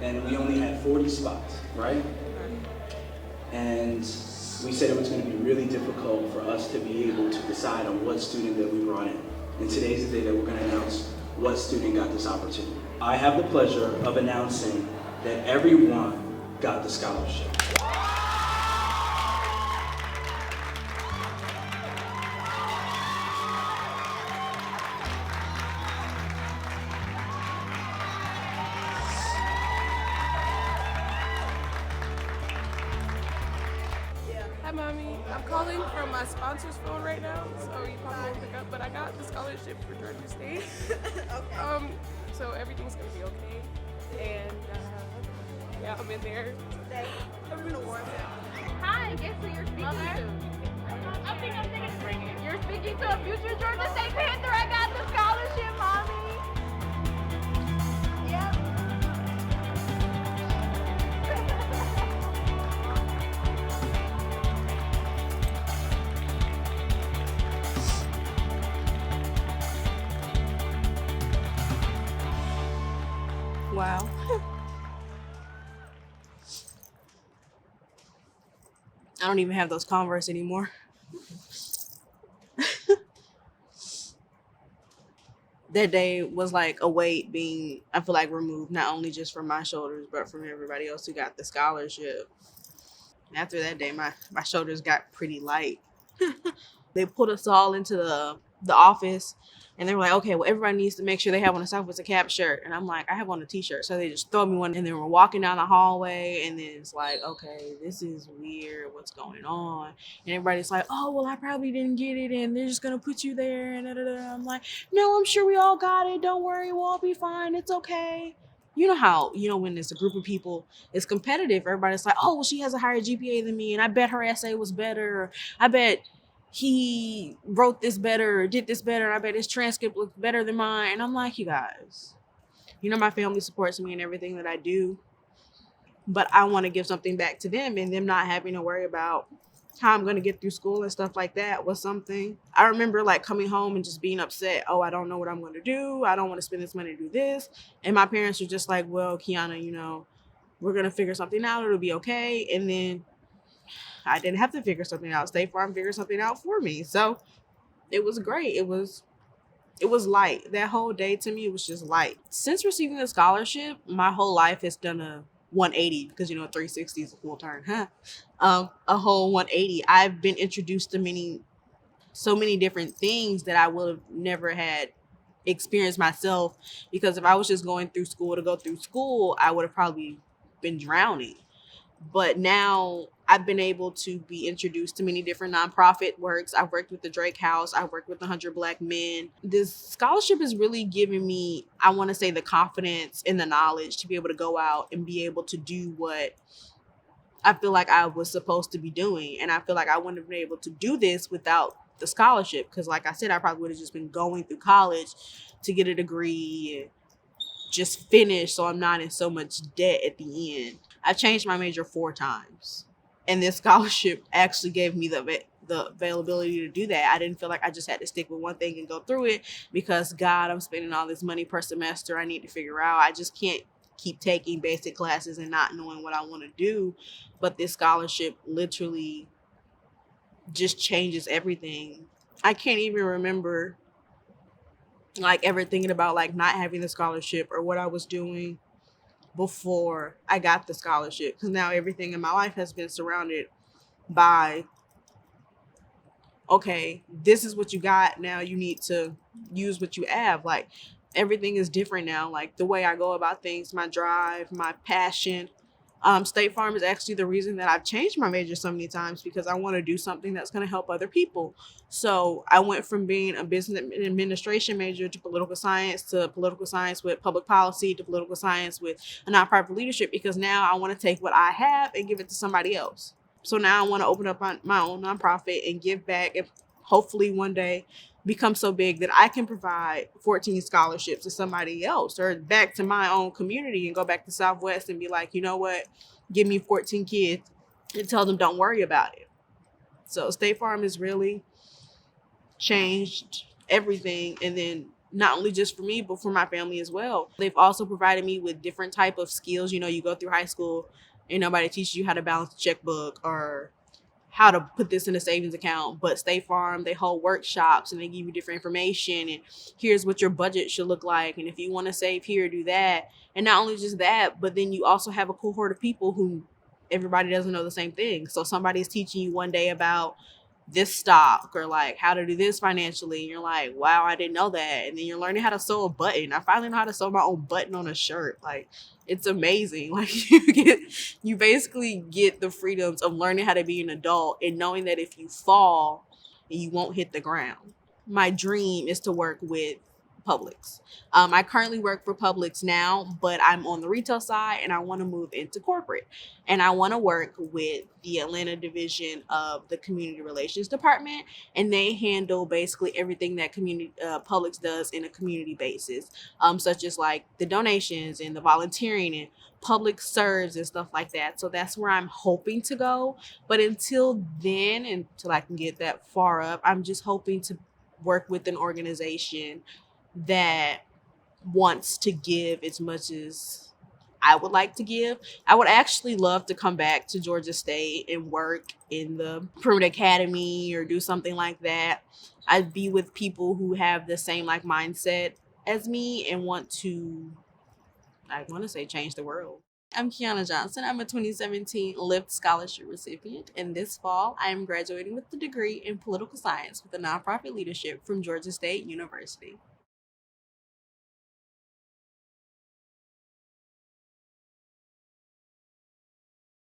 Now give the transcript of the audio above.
and we only had 40 spots, right? And we said it was going to be really difficult for us to be able to decide on what student that we brought in. And today's the day that we're going to announce what student got this opportunity. I have the pleasure of announcing that everyone got the scholarship. Hi, Mommy. I'm calling from my sponsor's phone right now, so you probably won't pick up, but I got the scholarship for Georgia State. Okay. So everything's going to be okay. And, yeah, I'm in there. Today, award. Hi, guess who you're speaking to? I think I'm thinking to bring it. You're speaking to a future Georgia State Panther. I got the scholarship, Mommy. Yep. Wow. I don't even have those Converse anymore. That day was like a weight being, I feel like, removed, not only just from my shoulders, but from everybody else who got the scholarship. After that day, my shoulders got pretty light. They put us all into the office, and they were like, okay, well, everybody needs to make sure they have on a Southwest cap shirt. And I'm like, I have on a t-shirt. So they just throw me one, and then we're walking down the hallway, and then it's like, okay, this is weird. What's going on? And everybody's like, oh, well, I probably didn't get it, and they're just going to put you there. And I'm like, no, I'm sure we all got it. Don't worry. We'll all be fine. It's okay. You know how, when it's a group of people, it's competitive. Everybody's like, oh, well, she has a higher GPA than me, and I bet her essay was better. Or I bet he wrote this better or did this better. I bet his transcript looks better than mine. And I'm like, you guys, my family supports me in everything that I do, but I want to give something back to them, and them not having to worry about how I'm going to get through school and stuff like that was something. I remember like coming home and just being upset. Oh, I don't know what I'm going to do. I don't want to spend this money to do this. And my parents were just like, well, Keyanna, we're going to figure something out. It'll be okay. And then I didn't have to figure something out. State Farm figured something out for me. So it was great. It was light. That whole day to me was just light. Since receiving the scholarship, my whole life has done a 180, because 360 is a full turn, huh? A whole 180. I've been introduced to so many different things that I would have never had experienced myself, because if I was just going through school to go through school, I would have probably been drowning. But now I've been able to be introduced to many different nonprofit works. I've worked with the Drake House. I've worked with 100 Black Men. This scholarship is really giving me, I want to say, the confidence and the knowledge to be able to go out and be able to do what I feel like I was supposed to be doing. And I feel like I wouldn't have been able to do this without the scholarship, because like I said, I probably would have just been going through college to get a degree and just finish, so I'm not in so much debt at the end. I changed my major 4 times, and this scholarship actually gave me the availability to do that. I didn't feel like I just had to stick with one thing and go through it, because God, I'm spending all this money per semester. I need to figure out. I just can't keep taking basic classes and not knowing what I want to do. But this scholarship literally just changes everything. I can't even remember like ever thinking about like not having the scholarship or what I was doing before I got the scholarship, because now everything in my life has been surrounded by, okay, this is what you got, now you need to use what you have. Like everything is different now, like the way I go about things, my drive, my passion. State Farm is actually the reason that I've changed my major so many times, because I want to do something that's going to help other people. So I went from being a business administration major to political science with public policy to political science with a nonprofit leadership, because now I want to take what I have and give it to somebody else. So now I want to open up my own nonprofit and give back, and hopefully one day become so big that I can provide 14 scholarships to somebody else, or back to my own community and go back to Southwest and be like, you know what, give me 14 kids and tell them don't worry about it. So State Farm has really changed everything. And then not only just for me, but for my family as well. They've also provided me with different type of skills. You know, you go through high school and nobody teaches you how to balance a checkbook or how to put this in a savings account, but State Farm, they hold workshops and they give you different information and here's what your budget should look like. And if you want to save here, do that. And not only just that, but then you also have a cohort of people who everybody doesn't know the same thing. So somebody's teaching you one day about this stock or like how to do this financially. And you're like, wow, I didn't know that. And then you're learning how to sew a button. I finally know how to sew my own button on a shirt. Like, it's amazing. Like you basically get the freedoms of learning how to be an adult and knowing that if you fall, you won't hit the ground. My dream is to work with Publix. I currently work for Publix now, but I'm on the retail side and I want to move into corporate. And I want to work with the Atlanta division of the Community Relations Department. And they handle basically everything that Publix does in a community basis, such as like the donations and the volunteering and public serves and stuff like that. So that's where I'm hoping to go. But until then, until I can get that far up, I'm just hoping to work with an organization that wants to give as much as I would like to give. I would actually love to come back to Georgia State and work in the Permanent Academy or do something like that. I'd be with people who have the same like mindset as me and want to say change the world. I'm Keyanna Johnson. I'm a 2017 Lyft Scholarship recipient, and this fall I am graduating with a degree in political science with a nonprofit leadership from Georgia State University.